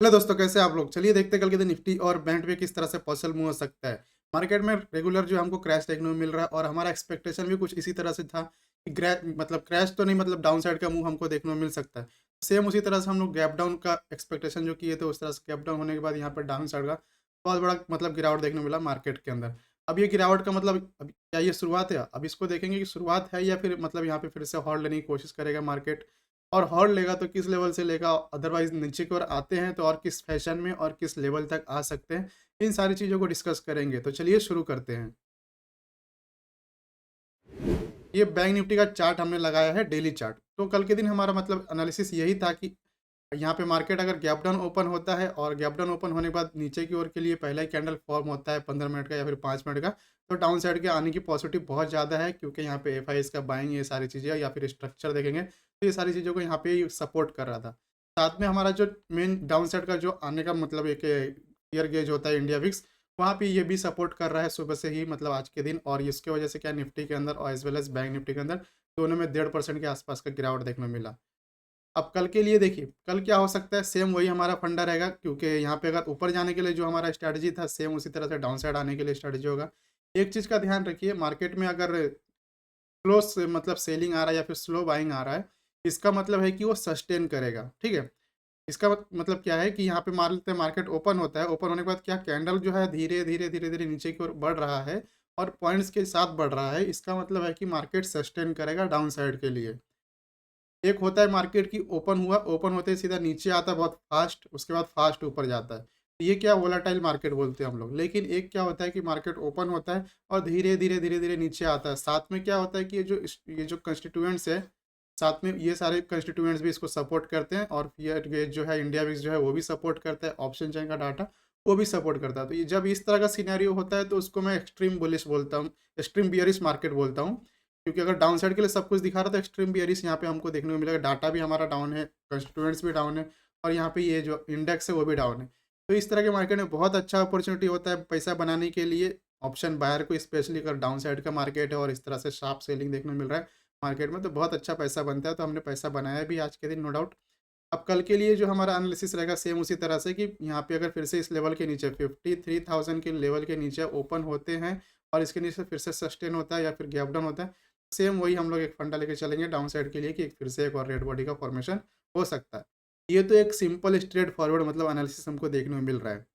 Hello दोस्तों, कैसे हैं आप लोग? चलिए देखते हैं कल के दिन निफ्टी और बैंक में किस तरह से पॉसिबल मूव हो सकता है। मार्केट में रेगुलर जो हमको क्रैश देखने को मिल रहा है और हमारा एक्सपेक्टेशन भी कुछ इसी तरह से था कि मतलब क्रैश तो नहीं, मतलब डाउन साइड का मूव हमको देखने को मिल सकता है। सेम उसी तरह से हम लोग गैप डाउन का एक्सपेक्टेशन जो किए थे, उस तरह से गैप डाउन होने के बाद यहाँ पर डाउन साइड का बहुत बड़ा मतलब गिरावट देखने को मिला मार्केट के अंदर। अब ये गिरावट का मतलब अब क्या ये शुरुआत है? अब इसको देखेंगे कि शुरुआत है या फिर मतलब यहाँ पे फिर से हॉल्ड लेने की कोशिश करेगा मार्केट। और हॉल्ड लेगा तो किस लेवल से लेगा, अदरवाइज़ नीचे की ओर आते हैं तो और किस फैशन में और किस लेवल तक आ सकते हैं, इन सारी चीज़ों को डिस्कस करेंगे। तो चलिए शुरू करते हैं। ये बैंक निफ्टी का चार्ट हमने लगाया है, डेली चार्ट। तो कल के दिन हमारा मतलब एनालिसिस यही था कि यहाँ पे मार्केट अगर गैप डाउन ओपन होता है और गैप डाउन ओपन होने के बाद नीचे की ओर के लिए पहला ही कैंडल फॉर्म होता है 15 मिनट का या फिर 5 मिनट का, तो डाउन साइड के आने की पॉसिबिलिटी बहुत ज़्यादा है, क्योंकि यहाँ पे एफआईएस का बाइंग, ये सारी चीज़ें या फिर स्ट्रक्चर देखेंगे तो ये सारी चीज़ों को यहाँ पे सपोर्ट कर रहा था। साथ में हमारा जो मेन डाउन साइड का जो आने का मतलब एक ईयर गेज होता है इंडिया विक्स, वहाँ पे ये भी सपोर्ट कर रहा है सुबह से ही, मतलब आज के दिन। और इसके वजह से क्या निफ्टी के अंदर और as well as bank Nifty के अंदर दोनों में 1.5% के आसपास का गिरावट देखने को मिला। अब कल के लिए देखिए, कल क्या हो सकता है, सेम वही हमारा फंडा रहेगा, क्योंकि यहाँ पे अगर ऊपर जाने के लिए जो हमारा स्ट्रैटेजी था, सेम उसी तरह से डाउन साइड आने के लिए स्ट्रैटेजी होगा। एक चीज़ का ध्यान रखिए, मार्केट में अगर स्लो से मतलब सेलिंग आ रहा है या फिर स्लो बाइंग आ रहा है, इसका मतलब है कि वो सस्टेन करेगा, ठीक है? इसका मतलब क्या है कि यहाँ पे मान लेते हैं मार्केट ओपन होता है, ओपन होने के बाद क्या कैंडल जो है धीरे-धीरे, धीरे-धीरे नीचे की ओर बढ़ रहा है और पॉइंट्स के साथ बढ़ रहा है, इसका मतलब है कि मार्केट सस्टेन करेगा डाउन साइड के लिए। एक होता है मार्केट की ओपन हुआ, ओपन होते ही सीधा नीचे आता है बहुत फास्ट, उसके बाद फास्ट ऊपर जाता है। ये क्या वोलेटाइल मार्केट बोलते हैं हम लोग। लेकिन एक क्या होता है कि मार्केट ओपन होता है और धीरे-धीरे, धीरे-धीरे नीचे आता है। साथ में क्या होता है कि ये जो कंस्टिट्यूएंट्स है, साथ में ये सारे कंस्टिट्यूएंट्स भी इसको सपोर्ट करते हैं और ये जो है इंडिया विक्स जो है वो भी सपोर्ट करता है, ऑप्शन चेन का डाटा वो भी सपोर्ट करता है। तो ये जब इस तरह का सिनेरियो होता है तो उसको मैं एक्सट्रीम बुलिश बोलता हूँ, एक्सट्रीम बियरिश मार्केट बोलता हूँ। क्योंकि अगर डाउन साइड के लिए सब कुछ दिखा रहा था, एक्सट्रीम बियरिश यहाँ पे हमको देखने को मिलेगा। डाटा भी हमारा डाउन है, कंस्टिट्यूएंट्स भी डाउन है और यहाँ पे ये जो इंडेक्स है वो भी डाउन है। तो इस तरह के मार्केट में बहुत अच्छा अपॉर्चुनिटी होता है पैसा बनाने के लिए, ऑप्शन बायर को स्पेशली अगर डाउन साइड का मार्केट है और इस तरह से शार्प सेलिंग देखने को मिल रहा है मार्केट में, तो बहुत अच्छा पैसा बनता है। तो हमने पैसा बनाया भी आज के दिन, नो डाउट। अब कल के लिए जो हमारा एनालिसिस रहेगा सेम उसी तरह से कि यहाँ पे अगर फिर से इस लेवल के नीचे 53,000 के लेवल के नीचे ओपन होते हैं और इसके नीचे फिर से सस्टेन होता है या फिर गैप डाउन होता है, सेम वही हम लोग एक फंडा लेके चलेंगे डाउन साइड के लिए कि फिर से एक और रेड बॉडी का फॉर्मेशन हो सकता है। ये तो एक सिंपल स्ट्रेट फॉरवर्ड मतलब एनालिसिस हमको देखने को मिल रहा है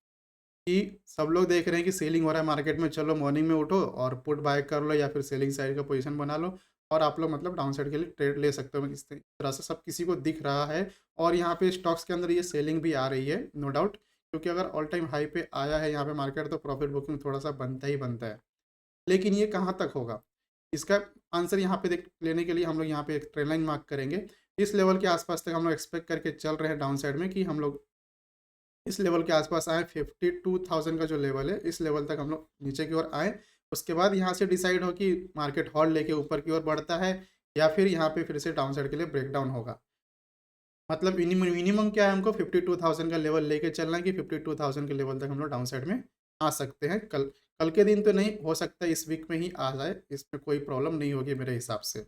कि सब लोग देख रहे हैं कि सेलिंग हो रहा है मार्केट में, चलो मॉर्निंग में उठो और पुट बाय कर लो या फिर सेलिंग साइड का पोजीशन बना लो और आप लोग मतलब डाउन साइड के लिए ट्रेड ले सकते हो। इस तरह से सब किसी को दिख रहा है और यहाँ पे स्टॉक्स के अंदर ये सेलिंग भी आ रही है, नो डाउट। क्योंकि अगर ऑल टाइम हाई पे आया है यहाँ पे मार्केट, तो प्रॉफिट बुकिंग थोड़ा सा बनता ही बनता है। लेकिन ये कहाँ तक होगा? इसका आंसर यहाँ पे देख लेने के लिए हम लोग यहाँ पे एक ट्रेंड लाइन मार्क करेंगे। इस लेवल के आसपास तक हम लोग एक्सपेक्ट करके चल रहे हैं डाउन साइड में कि हम लोग इस लेवल के आसपास आएँ, 52,000 का जो लेवल है, इस लेवल तक हम लोग नीचे की ओर आएँ। उसके बाद यहाँ से डिसाइड हो कि मार्केट हॉल्ड लेके ऊपर की ओर बढ़ता है या फिर यहाँ पे फिर से डाउन साइड के लिए ब्रेकडाउन होगा। मतलब मिनिमम क्या है, हमको 52,000 का लेवल लेके चलना है कि 52,000 के लेवल तक हम लोग डाउन साइड में आ सकते हैं। कल कल के दिन तो नहीं, हो सकता है इस वीक में ही आ जाए, इसमें कोई प्रॉब्लम नहीं होगी मेरे हिसाब से।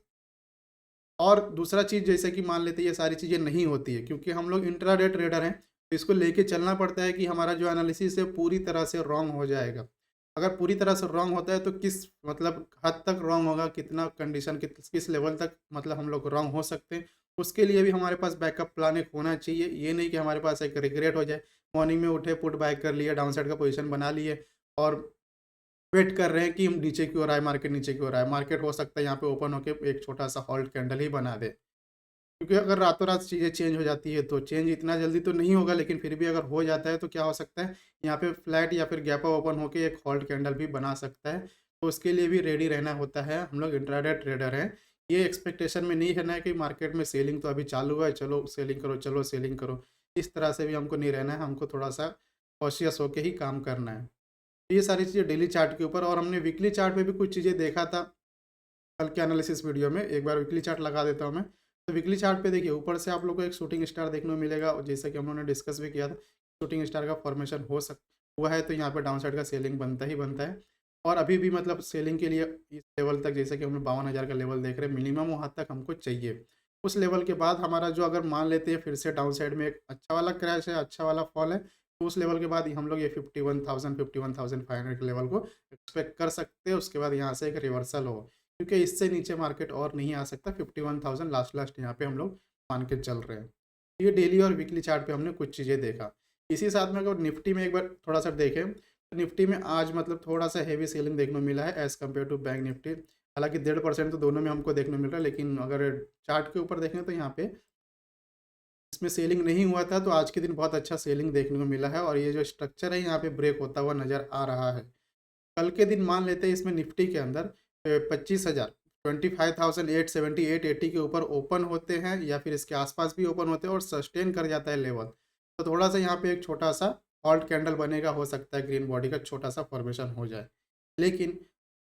और दूसरा चीज़, जैसे कि मान लेते हैं ये सारी चीज़ें नहीं होती है, क्योंकि हम लोग इंट्राडे ट्रेडर हैं, तो इसको लेके चलना पड़ता है कि हमारा जो एनालिसिस है पूरी तरह से रॉन्ग हो जाएगा। अगर पूरी तरह से रॉन्ग होता है तो किस मतलब हद तक रॉन्ग होगा, कितना कंडीशन किस लेवल तक मतलब हम लोग रॉन्ग हो सकते हैं, उसके लिए भी हमारे पास बैकअप प्लान एक होना चाहिए। ये नहीं कि हमारे पास एक रिग्रेट हो जाए, मॉर्निंग में उठे पुट बाय कर लिए, डाउन साइड का पोजीशन बना लिए और वेट कर रहे हैं कि हम नीचे की ओर आए, मार्केट नीचे की ओर आए। मार्केट हो सकता है यहाँ पे ओपन होके एक छोटा-सा हॉल्ट कैंडल ही बना दे। क्योंकि अगर रातों-रात चीज़ें चेंज हो जाती है, तो चेंज इतना जल्दी तो नहीं होगा, लेकिन फिर भी अगर हो जाता है तो क्या हो सकता है, यहाँ पे फ्लैट या फिर गैप अप ओपन होके एक हॉल्ट कैंडल भी बना सकता है। तो उसके लिए भी रेडी रहना होता है, हम लोग इंट्राडे ट्रेडर हैं। ये एक्सपेक्टेशन में नहीं रहना है कि मार्केट में सेलिंग तो अभी चालू है, चलो सेलिंग करो, चलो सेलिंग करो। इस तरह से भी हमको नहीं रहना है, हमको थोड़ा-सा कॉशियस होके ही काम करना है। तो ये सारी चीज़ें डेली चार्ट के ऊपर, और हमने वीकली चार्ट पे भी कुछ चीज़ें देखा था कल के एनालिसिस वीडियो में। एक बार वीकली चार्ट लगा देता हूँ मैं। तो वीकली चार्ट पे देखिए, ऊपर से आप लोगों को एक शूटिंग स्टार देखने को मिलेगा और जैसा कि हम लोगों ने डिस्कस भी किया था, शूटिंग स्टार का फॉर्मेशन हुआ है, तो यहाँ पे डाउन साइड का सेलिंग बनता ही बनता है। और अभी भी मतलब सेलिंग के लिए इस लेवल तक, जैसे कि हम लोग 52,000 का लेवल देख रहे हैं, मिनिमम वहाँ तक हमको चाहिए। उस लेवल के बाद हमारा जो अगर मान लेते हैं फिर से डाउन साइड में एक अच्छा वाला क्रैश है, अच्छा वाला फॉल है, तो उस लेवल के बाद ही हम लोग ये 51,000 51,500 के लेवल को एक्सपेक्ट कर सकते हैं। उसके बाद यहाँ से एक रिवर्सल हो, क्योंकि इससे नीचे मार्केट और नहीं आ सकता। 51,000 लास्ट यहाँ पे हम लोग मान के चल रहे हैं। ये डेली और वीकली चार्ट पे हमने कुछ चीज़ें देखा। इसी साथ में अगर निफ्टी में एक बार थोड़ा-सा देखें, तो निफ्टी में आज मतलब थोड़ा-सा हेवी सेलिंग देखने को मिला है as compared to bank Nifty. हालाँकि 1.5% तो दोनों में हमको देखने को मिल रहा है, लेकिन अगर चार्ट के ऊपर देखें तो यहाँ पे इसमें सेलिंग नहीं हुआ था, तो आज के दिन बहुत अच्छा सेलिंग देखने को मिला है और ये जो स्ट्रक्चर है यहाँ पे ब्रेक होता हुआ नज़र आ रहा है। कल के दिन मान लेते हैं इसमें निफ्टी के अंदर 25,000 25,870 880 के ऊपर ओपन होते हैं या फिर इसके आसपास भी ओपन होते हैं और सस्टेन कर जाता है लेवल, तो थोड़ा-सा यहाँ पे एक छोटा-सा हॉल्ट कैंडल बनेगा, हो सकता है ग्रीन बॉडी का छोटा-सा फॉर्मेशन हो जाए। लेकिन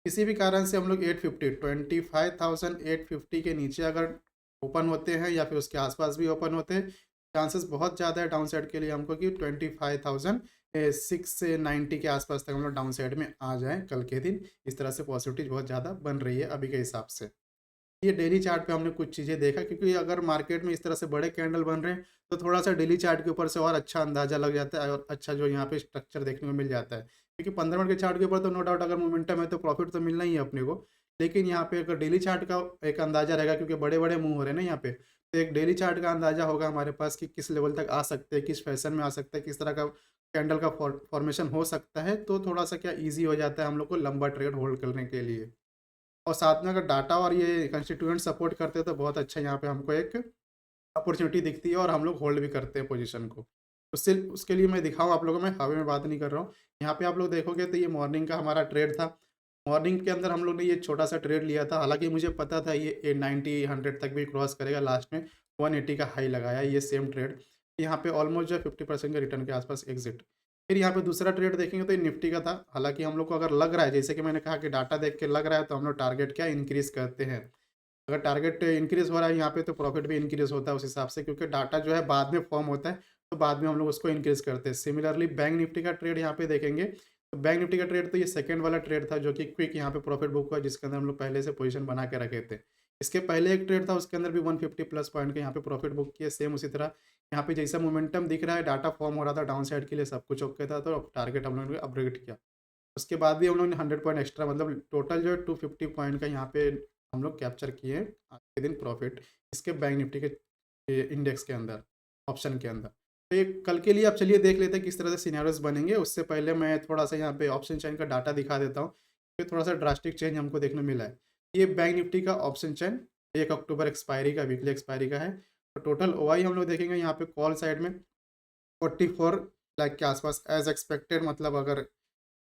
किसी भी कारण से हम लोग 850 25,850 के नीचे अगर ओपन होते हैं या फिर उसके आसपास भी ओपन होते हैं, चांसेस बहुत ज़्यादा है डाउन साइड के लिए हमको कि 25,690 के आसपास तक हम लोग डाउन साइड में आ जाएँ कल के दिन। इस तरह से पॉसिबिलिटीज़ बहुत ज़्यादा बन रही है अभी के हिसाब से। ये डेली चार्ट पे हमने कुछ चीज़ें देखा, क्योंकि अगर मार्केट में इस तरह से बड़े कैंडल बन रहे हैं, तो थोड़ा-सा डेली चार्ट के ऊपर से और अच्छा अंदाज़ा लग जाता है और अच्छा जो यहाँ पे स्ट्रक्चर देखने को मिल जाता है। क्योंकि 15 मिनट के चार्ट के ऊपर तो नो डाउट अगर मोमेंटम है तो प्रॉफ़िट तो मिलना ही है अपने को। लेकिन यहाँ पे अगर डेली चार्ट का एक अंदाज़ा रहेगा, क्योंकि बड़े-बड़े मूव हो रहे हैं ना यहाँ पे, तो एक डेली चार्ट का अंदाज़ा होगा हमारे पास कि किस लेवल तक आ सकते हैं, किस फैशन में आ सकता है, किस तरह का कैंडल का फॉर्मेशन हो सकता है, तो थोड़ा-सा क्या ईज़ी हो जाता है हम लोग को लंबा ट्रेड होल्ड करने के लिए। और साथ में अगर डाटा और ये कंस्टिट्यूएंट सपोर्ट करते हैं तो बहुत अच्छा यहाँ पे हमको एक अपॉर्च्युनिटी दिखती है और हम लोग होल्ड भी करते हैं पोजीशन को। उससे उसके लिए मैं दिखाऊँ आप लोगों में, हवा में बात नहीं कर रहा हूँ। यहाँ पे आप लोग देखोगे तो ये मॉर्निंग का हमारा ट्रेड था। मॉर्निंग के अंदर हम लोग ने ये छोटा-सा ट्रेड लिया था। हालाँकि मुझे पता था ये 90 100 तक भी क्रॉस करेगा, लास्ट में 180 का हाई लगाया ये सेम ट्रेड। यहाँ पे ऑलमोस्ट जो है 50% के रिटर्न के आस-पास एग्ज़िट। फिर यहाँ पे दूसरा ट्रेड देखेंगे तो ये निफ्टी का था। हालाँकि हम लोग को अगर लग रहा है, जैसे कि मैंने कहा कि डाटा देख के लग रहा है, तो हम लोग टारगेट क्या इंक्रीज़ करते हैं। अगर टारगेट इंक्रीज़ हो रहा है यहाँ पे तो प्रॉफ़िट भी इंक्रीज़ होता है उस हिसाब से, क्योंकि डाटा जो है बाद में फ़ॉर्म होता है, तो बाद में हम लोग उसको इंक्रीज़ करते हैं। सिमिलरली बैंक निफ्टी का ट्रेड यहाँ पे देखेंगे, तो बैंक निफ्टी का ट्रेड तो ये सेकंड वाला ट्रेड था जो कि क्विक यहाँ पे प्रॉफ़िट बुक हुआ, जिसके अंदर हम लोग पहले से पोज़ीशन बना के रखे थे। इसके पहले एक ट्रेड था, उसके अंदर भी 150 प्लस पॉइंट के यहाँ पे प्रॉफ़िट बुक किए, सेम उसी तरह यहाँ पे जैसा मोमेंटम दिख रहा है, डाटा फ़ॉर्म हो रहा था डाउन साइड के लिए, सब कुछ ओके था, तो टारगेट हम लोगों ने अपग्रेड किया। उसके बाद भी हम लोगों ने 100 पॉइंट एक्स्ट्रा, मतलब टोटल जो है 250 पॉइंट का यहाँ पे हम लोग कैप्चर किए आज के दिन प्रॉफिट, इसके बैंक निफ्टी के इंडेक्स के अंदर, ऑप्शन के अंदर। तो ये कल के लिए आप चलिए देख लेते हैं किस तरह से सिनेरियोज़ बनेंगे। उससे पहले मैं थोड़ा-सा यहाँ पे ऑप्शन चेन का डाटा दिखा देता हूँ, फिर थोड़ा-सा ड्रास्टिक चेंज हमको देखने मिला है। ये बैंक निफ्टी का ऑप्शन चेन 1 अक्टूबर एक्सपायरी का, वीकली एक्सपायरी का है। तो टोटल ओआई हम लोग देखेंगे यहाँ पे कॉल साइड में 44 लाख के आसपास एज़ एक्सपेक्टेड, मतलब अगर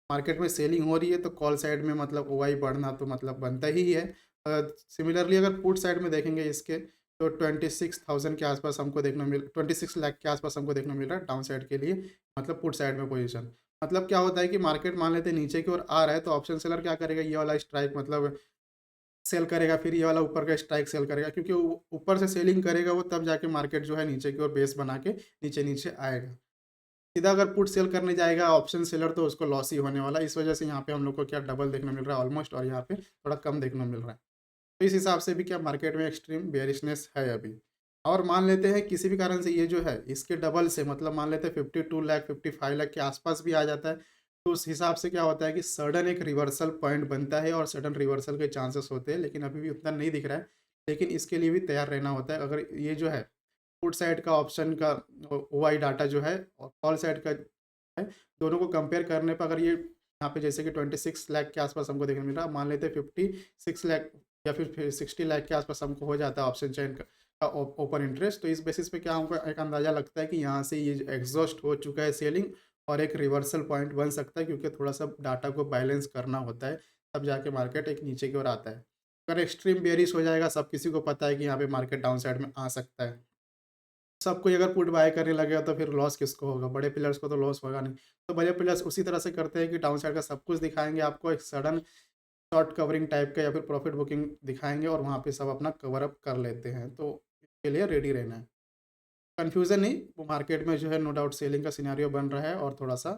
मार्केट में सेलिंग हो रही है तो कॉल साइड में मतलब ओआई बढ़ना तो मतलब बनता ही है। सिमिलरली अगर पुट साइड में देखेंगे इसके, तो 26,000 के आसपास हमको 26 लाख के आसपास हमको देखने को मिल रहा है डाउन साइड के लिए, मतलब पुट साइड में पोजीशन। मतलब क्या होता है कि मार्केट मान लेते हैं नीचे की ओर आ रहा है, तो ऑप्शन सेलर क्या करेगा, ये वाला स्ट्राइक मतलब सेल करेगा, फिर ये वाला ऊपर का स्ट्राइक सेल करेगा, क्योंकि ऊपर से सेलिंग करेगा वो, तब जाके मार्केट जो है नीचे की ओर बेस बना के नीचे-नीचे आएगा। सीधा अगर पुट सेल करने जाएगा ऑप्शन सेलर, तो उसको लॉस ही होने वाला है। इस वजह से यहाँ पे हम लोग को क्या डबल देखने मिल रहा है ऑलमोस्ट, और यहाँ पे थोड़ा कम देखने मिल रहा है। तो इस हिसाब से भी क्या मार्केट में एक्सट्रीम बेयरिशनेस है अभी। और मान लेते हैं किसी भी कारण से ये जो है इसके डबल से, मतलब मान लेते हैं 52 लाख 55 लाख के आसपास भी आ जाता है, तो उस हिसाब से क्या होता है कि सडन एक रिवर्सल पॉइंट बनता है और सडन रिवर्सल के चांसेस होते हैं, लेकिन अभी भी उतना नहीं दिख रहा है। लेकिन इसके लिए भी तैयार रहना होता है। अगर ये जो है पुट साइड का ऑप्शन का ओआई डाटा जो है और कॉल साइड का है, दोनों को कंपेयर करने पर अगर ये यहाँ पे जैसे कि 26 लाख के आसपास हमको देखने मिल रहा है, मान लेते हैं 56 लाख या फिर 60 लाख के आसपास हमको हो जाता है ऑप्शन चेन का ओपन इंटरेस्ट, तो इस बेसिस पे क्या हमको एक अंदाज़ा लगता है कि यहाँ से ये एग्जॉस्ट हो चुका है सेलिंग, और एक रिवर्सल पॉइंट बन सकता है, क्योंकि थोड़ा सा डाटा को बैलेंस करना होता है, तब जाके मार्केट एक नीचे की ओर आता है। अगर एक्सट्रीम बेयरिश हो जाएगा, सब किसी को पता है कि यहाँ पे मार्केट डाउन साइड में आ सकता है, सब कोई अगर पुट बाय करने लगेगा तो फिर लॉस किसको होगा? बड़े प्लेयर्स को तो लॉस होगा नहीं। तो बड़े प्लेयर्स उसी तरह से करते हैं कि डाउन साइड का सब कुछ दिखाएँगे आपको, एक सडन शॉर्ट कवरिंग टाइप का या फिर प्रॉफिट बुकिंग दिखाएँगे और वहाँ पे सब अपना कवर अप कर लेते हैं। तो इसके लिए रेडी रहना है। कन्फ्यूज़न नहीं, वो मार्केट में जो है नो डाउट सेलिंग का सिनेरियो बन रहा है और थोड़ा-सा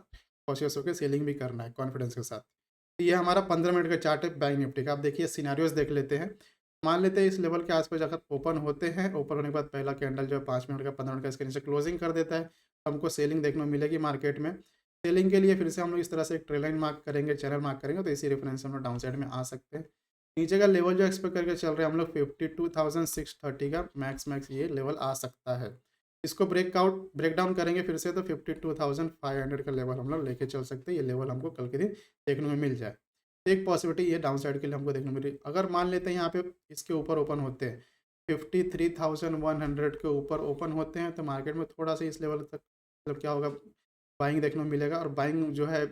कॉशियस होके सेलिंग भी करना है कॉन्फिडेंस के साथ। तो ये हमारा 15 मिनट का चार्ट है बैंक निफ्टी का। अब देखिए सिनेरियोज़ देख लेते हैं। मान लेते हैं इस लेवल के आस-पास अगर ओपन होते हैं, ओपन होने के बाद पहला कैंडल जो है 5 मिनट का, 15 मिनट का इसके नीचे क्लोजिंग कर देता है, तो हमको सेलिंग देखने को मिलेगी मार्केट में। सेलिंग के लिए फिर से हम लोग इस तरह से एक ट्रेल लाइन मार्क करेंगे, चैनल मार्क करेंगे, तो इसी रेफरेंस से हम लोग डाउन साइड में आ सकते हैं। नीचे का लेवल जो एक्सपेक्ट करके चल रहे हैं हम लोग 52,630 का मैक्स ये लेवल आ सकता है। इसको ब्रेक डाउन करेंगे फिर से, तो 52,500 का लेवल हम लोग लेके चल सकते हैं। ये लेवल हमको कल के दिन देखने को मिल जाए। एक पॉसिबिलिटी ये डाउन साइड के लिए हमको देखने को मिल रही है। अगर मान लेते हैं यहाँ पे इसके ऊपर ओपन होते हैं, 53,100 के ऊपर ओपन होते हैं, तो मार्केट में थोड़ा-सा इस लेवल तक मतलब क्या होगा, बाइंग देखने को मिलेगा, और बाइंग जो है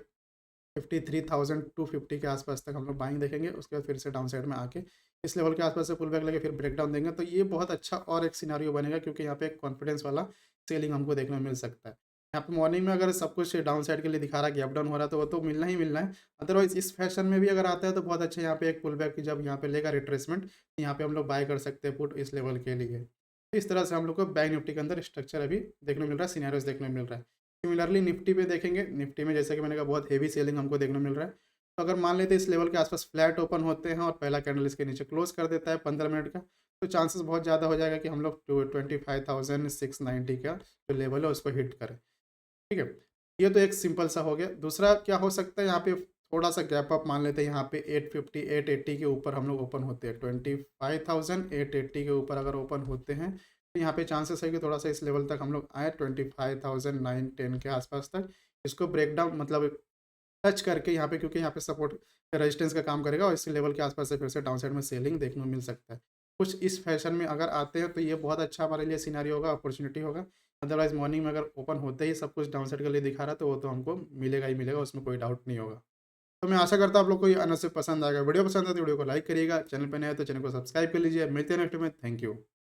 53,250 के आसपास तक हम लोग बाइंग देखेंगे। उसके बाद फिर से डाउन साइड में आके इस लेवल के आसपास से पुल बैक लेके फिर ब्रेक डाउन देंगे, तो ये बहुत अच्छा और एक सिनेरियो बनेगा, क्योंकि यहाँ पे एक कॉन्फिडेंस वाला सेलिंग हमको देखने को मिल सकता है। यहाँ पे मॉर्निंग में अगर सब कुछ डाउन साइड के लिए दिखा रहा है, गैप डाउन हो रहा है, तो वो तो मिलना ही मिलना है। अदरवाइज़ इस फैशन में भी अगर आता है तो बहुत अच्छा, यहाँ पे एक पुल बैक जब यहाँ पे लेगा रिट्रेसमेंट, यहाँ पे हम लोग बाय कर सकते हैं पुट इस लेवल के लिए। तो इस तरह से हम लोग को बैंक निफ्टी के अंदर स्ट्रक्चर अभी देखने को मिल रहा है, सिनेरियोज़ देखने को मिल रहा है। सिमिलरली निफ्टी पे देखेंगे, निफ्टी में जैसे कि मैंने कहा बहुत हेवी सेलिंग हमको देखने को मिल रहा है। तो अगर मान लेते हैं इस लेवल के आसपास फ्लैट ओपन होते हैं और पहला कैंडल इसके नीचे क्लोज कर देता है 15 मिनट का, तो चांसेस बहुत ज़्यादा हो जाएगा कि हम लोग 25,690 का जो लेवल है उसको हिट करें। ठीक है? ये तो एक सिंपल सा हो गया। दूसरा क्या हो सकता है, यहाँ पे थोड़ा-सा गैप अप मान लेते हैं, यहाँ पे 850 880 के ऊपर हम लोग ओपन होते हैं। 25,880 के ऊपर अगर ओपन होते हैं, तो यहाँ पे चांसेस है कि थोड़ा-सा इस लेवल तक हम लोग आएँ, 25,910 के आसपास तक। इसको ब्रेक डाउन मतलब टच करके यहाँ पे, क्योंकि यहाँ पे सपोर्ट रेजिस्टेंस का काम करेगा, और इस लेवल के आसपास से फिर से डाउन साइड में सेलिंग देखने को मिल सकता है। कुछ इस फैशन में अगर आते हैं तो ये बहुत अच्छा हमारे लिए सिनेरियो होगा, अपॉर्चुनिटी होगा। अदरवाइज़ मॉर्निंग में अगर ओपन होते ही सब कुछ डाउन साइड के लिए दिखा रहा है, तो वो तो हमको मिलेगा ही मिलेगा, उसमें कोई डाउट नहीं होगा। तो मैं आशा करता हूँ आप लोग को ये अनालिसिस पसंद आएगा। वीडियो पसंद आए तो वीडियो को लाइक करिएगा, चैनल पे नए हैं तो चैनल को सब्सक्राइब कर लीजिए। मिलते हैं नेक्स्ट में, थैंक यू।